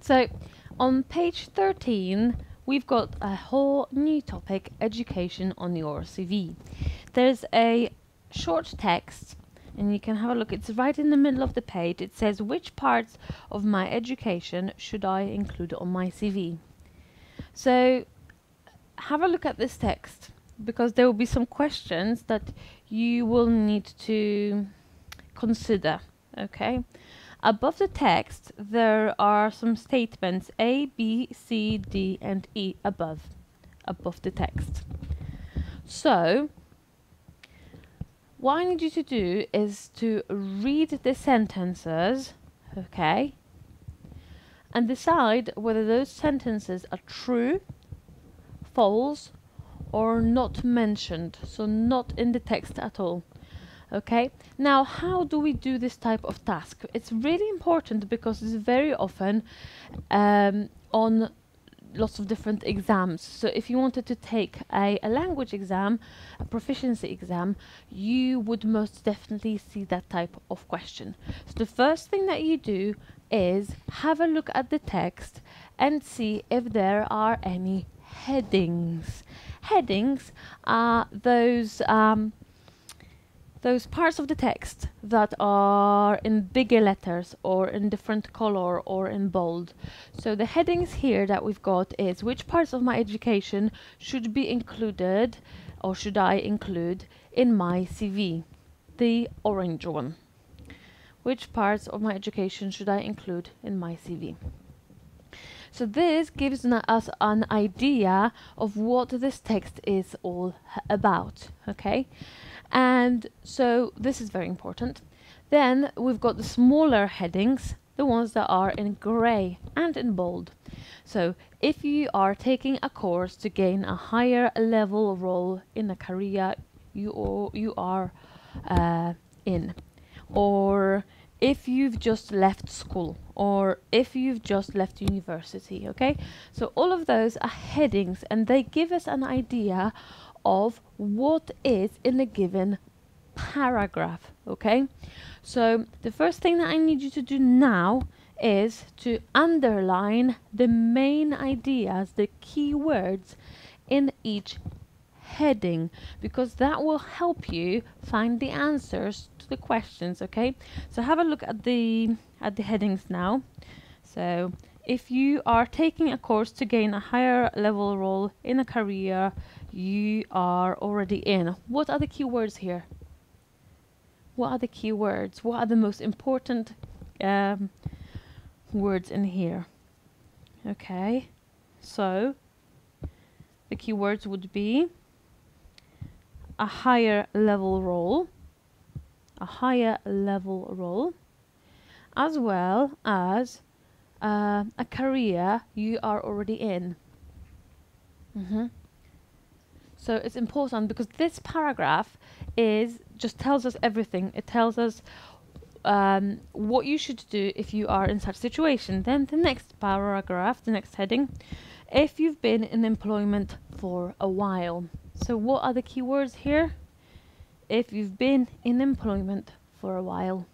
So on page 13, we've got a whole new topic, education, on your CV. There's a short text and you can have a look. It's right in the middle of the page. It says, which parts of my education should I include on my CV? So have a look at this text, because there will be some questions that you will need to consider. Okay, above the text there are some statements A, B, C, D and E above the text. So what I need you to do is to read the sentences, okay, and decide whether those sentences are true, false, or not mentioned, so not in the text at all. Okay, now how do we do this type of task? It's really important because it's very often on lots of different exams. So if you wanted to take a language exam, a proficiency exam, you would most definitely see that type of question. So the first thing that you do is have a look at the text and see if there are any headings. Headings are those parts of the text that are in bigger letters or in different color or in bold. So the headings here that we've got is, which parts of my education should be included or should I include in my CV? The orange one. Which parts of my education should I include in my CV? So this gives us an idea of what this text is all about, okay? And so this is very important. Then we've got the smaller headings, the ones that are in grey and in bold. So if you are taking a course to gain a higher level role in a career you are in, or if you've just left school, or if you've just left university, okay? So all of those are headings and they give us an idea of what is in a given paragraph, okay? So the first thing that I need you to do now is to underline the main ideas, the key words in each heading, because that will help you find the answers to the questions, okay? So have a look at the headings now. So if you are taking a course to gain a higher level role in a career you are already in, what are the key words here? What are the key words? What are the most important words in here? Okay, so the key words would be a higher level role, as well as a career you are already in. So it's important because this paragraph just tells us everything. It tells us what you should do if you are in such a situation. Then the next paragraph, the next heading, if you've been in employment for a while. So what are the key words here? If you've been in employment for a while.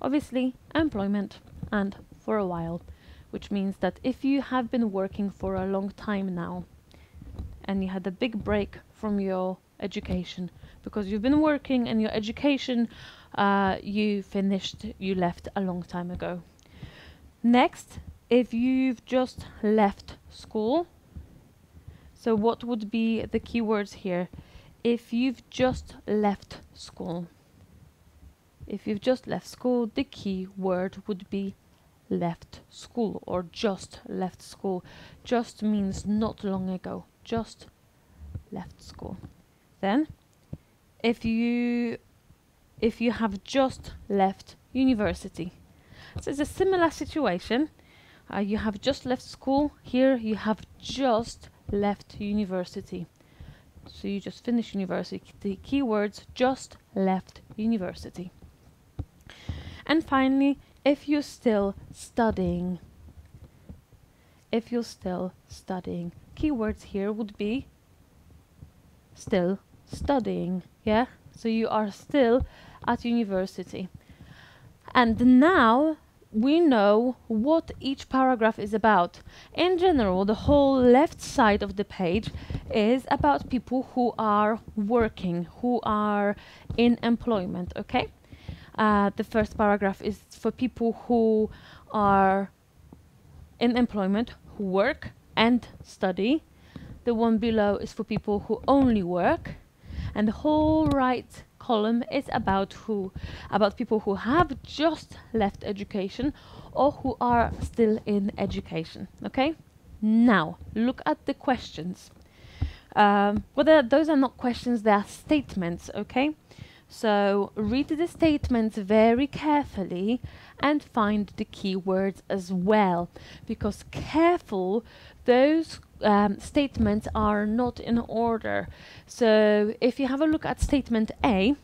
Obviously, employment and for a while, which means that if you have been working for a long time now, and you had a big break from your education because you've been working and your education you left a long time ago. Next, if you've just left school, so what would be the keywords here? If you've just left school. If you've just left school, the key word would be left school or just left school. Just means not long ago. Just left school. Then if you have just left university, so it's a similar situation. You have just left school. Here you have just left university, so you just finished university. The keywords just left university. And finally, if you're still studying, keywords here would be still studying, yeah? So you are still at university. And now we know what each paragraph is about. In general, the whole left side of the page is about people who are working, who are in employment, okay? The first paragraph is for people who are in employment, who work and study. The one below is for people who only work. And the whole right column is about people who have just left education or who are still in education, okay? Now, look at the questions. Those are not questions, they are statements, okay? So read the statements very carefully and find the keywords as well, because careful, those statements are not in order. So if you have a look at statement A,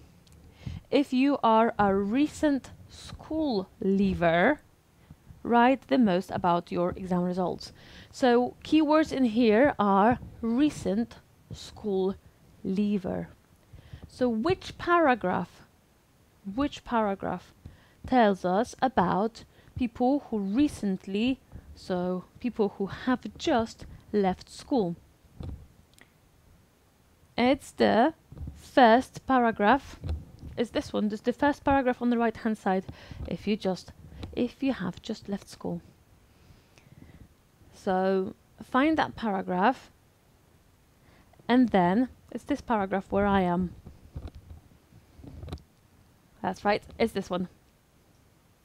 if you are a recent school leaver, write the most about your exam results. So keywords in here are recent school leaver. So which paragraph tells us about people who recently, so people who have just left school? It's the first paragraph. Is this one? This is the first paragraph on the right hand side if you have just left school. So find that paragraph, and then it's this paragraph where I am. That's right, it's this one.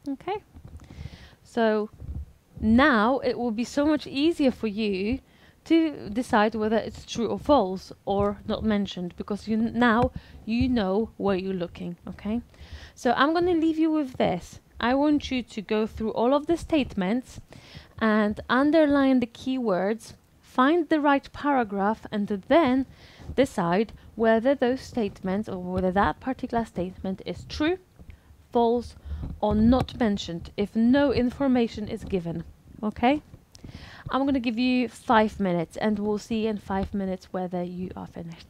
Okay, so now it will be so much easier for you to decide whether it's true or false or not mentioned, because now you know where you're looking, okay? So I'm going to leave you with this. I want you to go through all of the statements and underline the keywords, find the right paragraph, and then decide whether those statements or whether that particular statement is true, false, or not mentioned if no information is given, okay? I'm going to give you 5 minutes and we'll see in 5 minutes whether you are finished.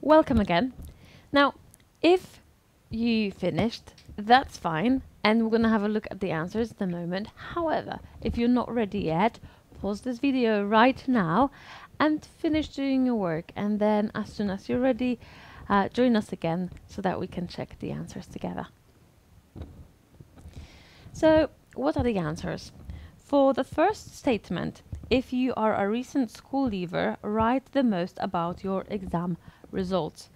welcome again. Now, if you finished, that's fine, and we're gonna have a look at the answers in a moment. However, if you're not ready yet, pause this video right now and finish doing your work, and then as soon as you're ready, join us again so that we can check the answers together. So, what are the answers? For the first statement, if you are a recent school leaver, write the most about your exam results.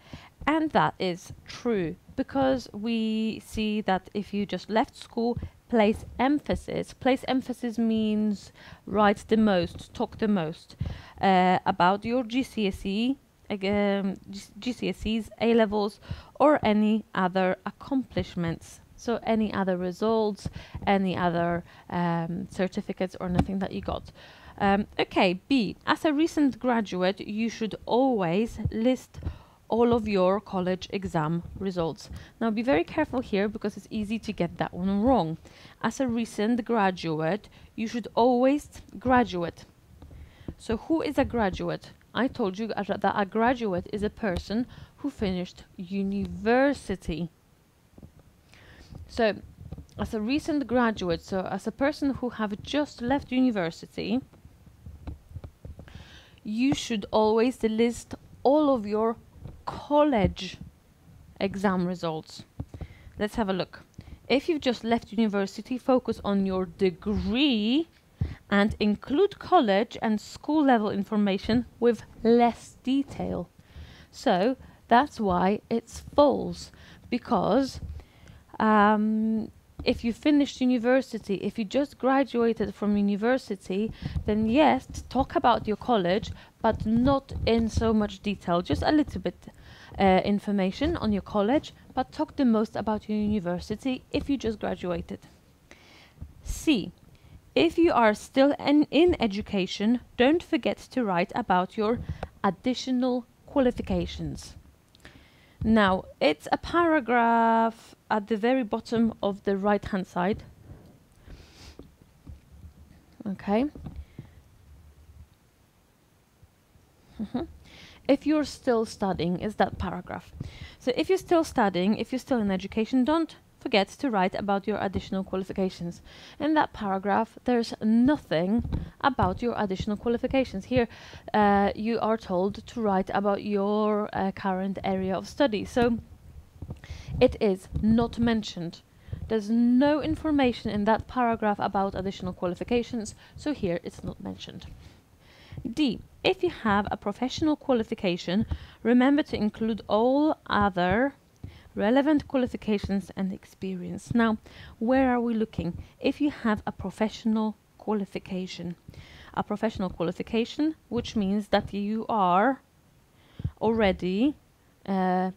And that is true, because we see that if you just left school, place emphasis. Place emphasis means write the most, talk the most about your GCSEs, A-levels, or any other accomplishments. So any other results, any other certificates or anything that you got. Okay, B, as a recent graduate, you should always list all of your college exam results. Now be very careful here, because it's easy to get that one wrong. As a recent graduate, you should always graduate. So who is a graduate? I told you that a graduate is a person who finished university. So as a recent graduate, so as a person who have just left university, you should always list all of your college exam results. Let's have a look. If you've just left university, focus on your degree and include college and school level information with less detail. So that's why it's false, because if you finished university, if you just graduated from university, then yes, talk about your college, but not in so much detail, just a little bit information on your college, but talk the most about your university if you just graduated. C, if you are still in education, don't forget to write about your additional qualifications. Now, it's a paragraph at the very bottom of the right-hand side. Okay. If you're still studying, is that paragraph. So if you're still studying, if you're still in education, don't forget to write about your additional qualifications. In that paragraph, there's nothing about your additional qualifications. Here, you are told to write about your current area of study. So it is not mentioned. There's no information in that paragraph about additional qualifications, so here it's not mentioned. D, if you have a professional qualification, remember to include all other relevant qualifications and experience. Now, where are we looking? If you have a professional qualification, which means that you are already in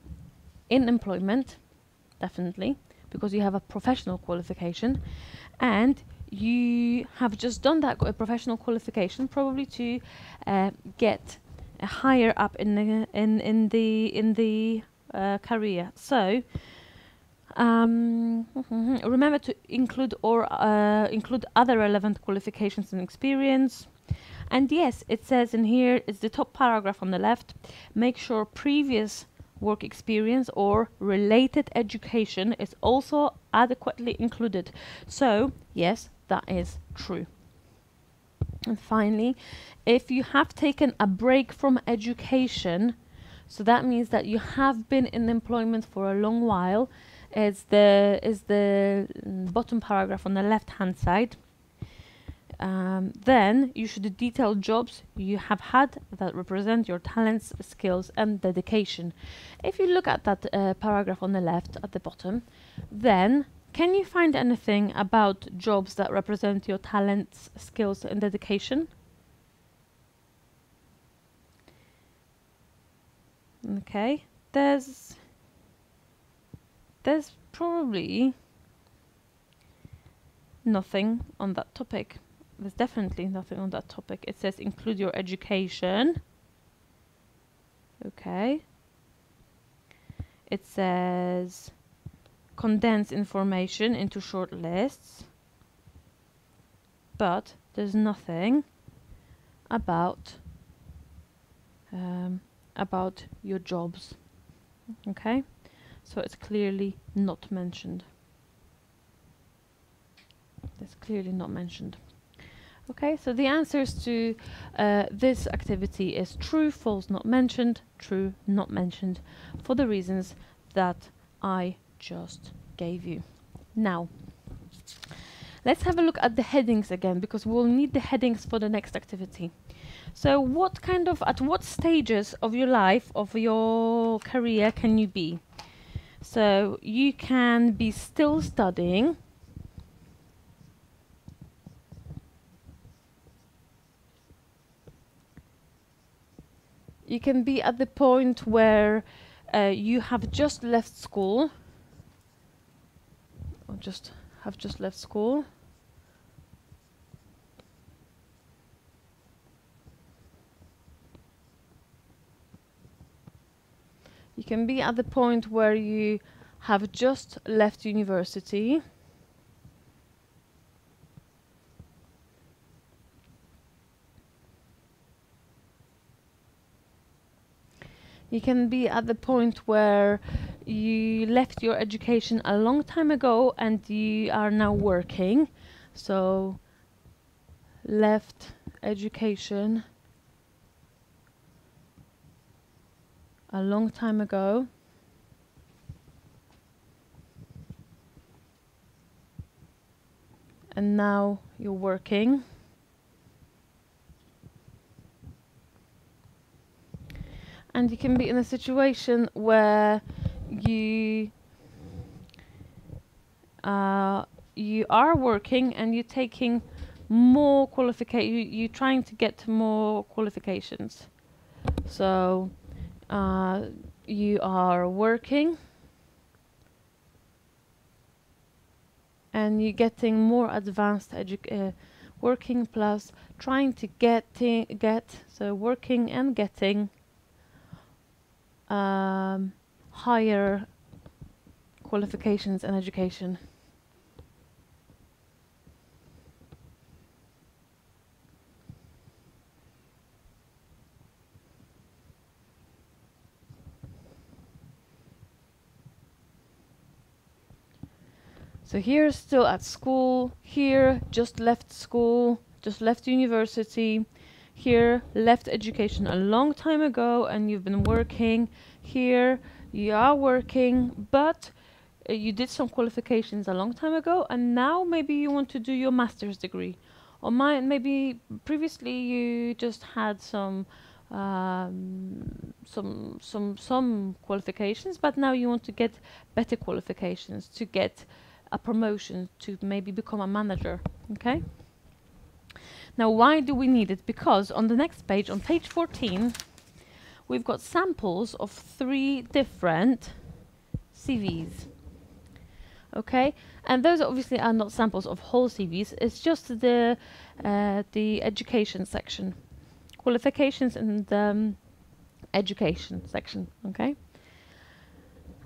employment, definitely, because you have a professional qualification, and you have just done that professional qualification probably to get higher up in the career. So remember to include other relevant qualifications and experience. And yes, it says in here, it's the top paragraph on the left, make sure previous work experience or related education is also adequately included. So yes, that is true. And finally, if you have taken a break from education, so that means that you have been in employment for a long while, is the bottom paragraph on the left hand side. Then you should detail jobs you have had that represent your talents, skills and dedication. If you look at that paragraph on the left at the bottom, then can you find anything about jobs that represent your talents, skills and dedication? Okay, there's probably nothing on that topic. There's definitely nothing on that topic. It says include your education. Okay. It says condense information into short lists. But there's nothing about your jobs Okay, so it's clearly not mentioned. It's clearly not mentioned. Okay, so the answers to this activity is true, false, not mentioned, true, not mentioned, for the reasons that I just gave you. Now, let's have a look at the headings again, because we'll need the headings for the next activity. So at what stages of your life, of your career can you be? So you can be still studying. You can be at the point where you have just left school, or have just left school. You can be at the point where you have just left university. You can be at the point where you left your education a long time ago and you are now working. So, left education a long time ago. And now you're working. And you can be in a situation where you are working and you're taking more you're trying to get more qualifications. So you are working and you're getting more advanced working plus trying to so working and getting higher qualifications and education. So here still at school, here just left school, just left university, here left education a long time ago and you've been working, here you are working but you did some qualifications a long time ago and now maybe you want to do your master's degree, or maybe previously you just had some qualifications but now you want to get better qualifications to get a promotion, to maybe become a manager. Okay, now why do we need it? Because on the next page, on page 14, we've got samples of 3 different CVs. Okay, and those obviously are not samples of whole CVs, it's just the education section, qualifications and education section. Okay,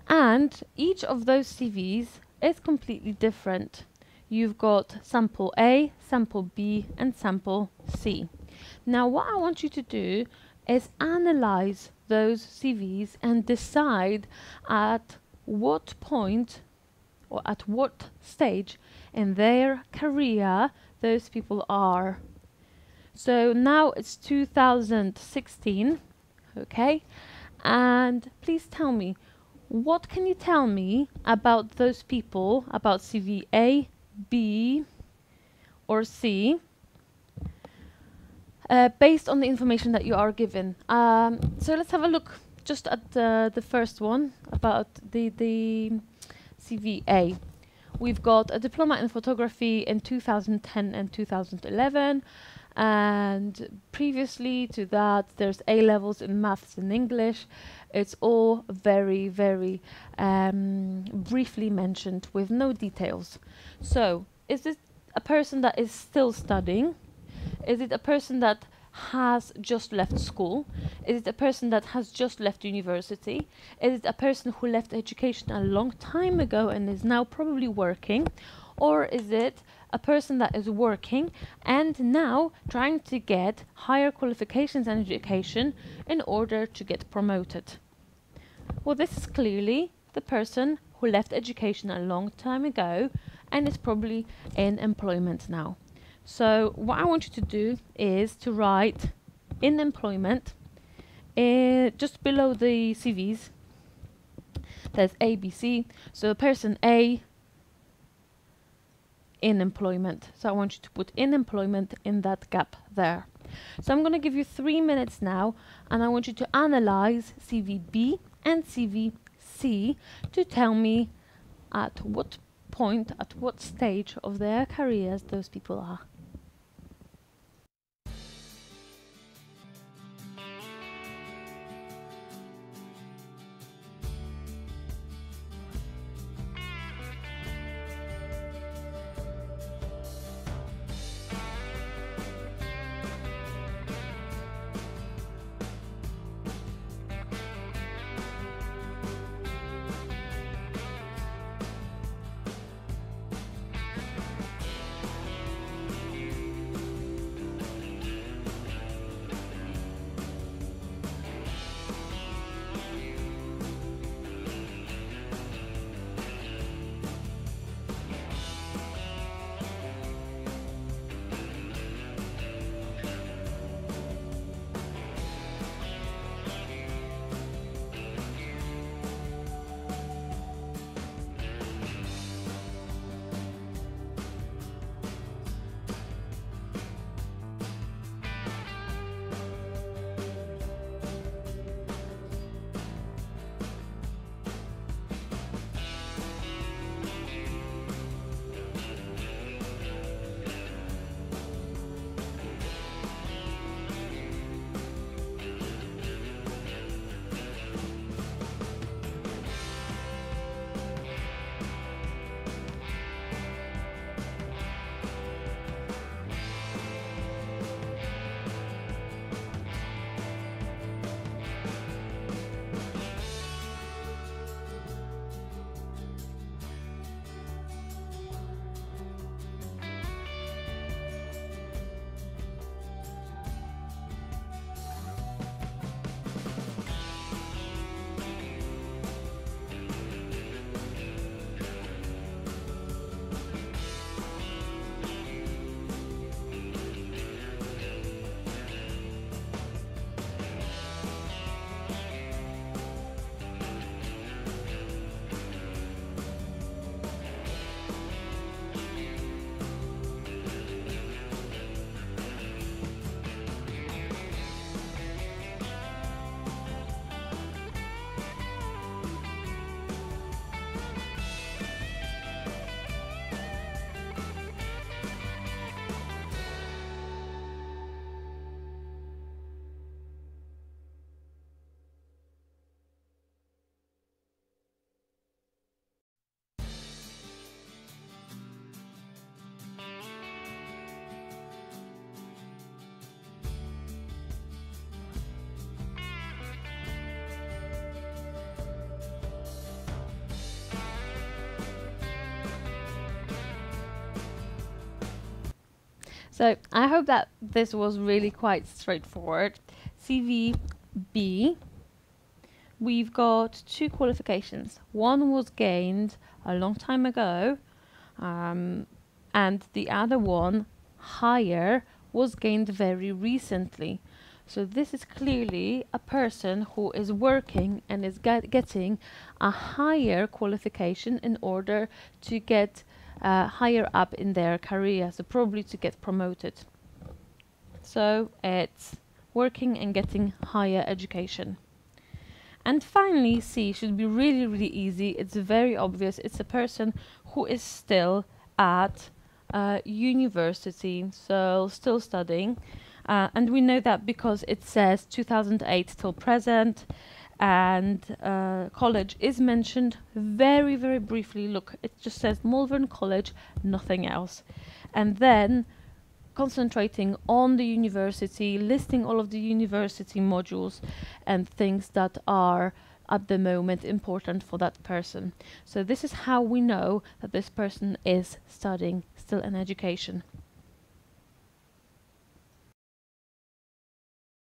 and each of those CVs is completely different. You've got sample A, sample B, and sample C. Now what I want you to do is analyze those CVs and decide at what point or at what stage in their career those people are. So now it's 2016, okay? And please tell me, what can you tell me about those people, about CV A, B, or C, based on the information that you are given? So let's have a look just at the first one, about the CV A. We've got a diploma in photography in 2010 and 2011. And previously to that, there's A levels in maths and English. It's all very, very briefly mentioned with no details. So, is it a person that is still studying? Is it a person that has just left school? Is it a person that has just left university? Is it a person who left education a long time ago and is now probably working? Or is it a person that is working and now trying to get higher qualifications and education in order to get promoted? Well, this is clearly the person who left education a long time ago and is probably in employment now. So what I want you to do is to write in employment, just below the CVs, there's A, B, C. So person A in employment. So I want you to put in employment in that gap there. So I'm going to give you 3 minutes now, and I want you to analyze CV B and CV C to tell me at what point, at what stage of their careers those people are. So I hope that this was really quite straightforward. CV B, we've got 2 qualifications. One was gained a long time ago, and the other one, higher, was gained very recently. So this is clearly a person who is working and is getting a higher qualification in order to get higher up in their career, so probably to get promoted. So it's working and getting higher education. And finally, C should be really, really easy. It's very obvious. It's a person who is still at university, so still studying. And we know that because it says 2008 till present, and college is mentioned very, very briefly. Look, it just says Malvern College, nothing else. And then concentrating on the university, listing all of the university modules and things that are at the moment important for that person. So this is how we know that this person is studying, still in education.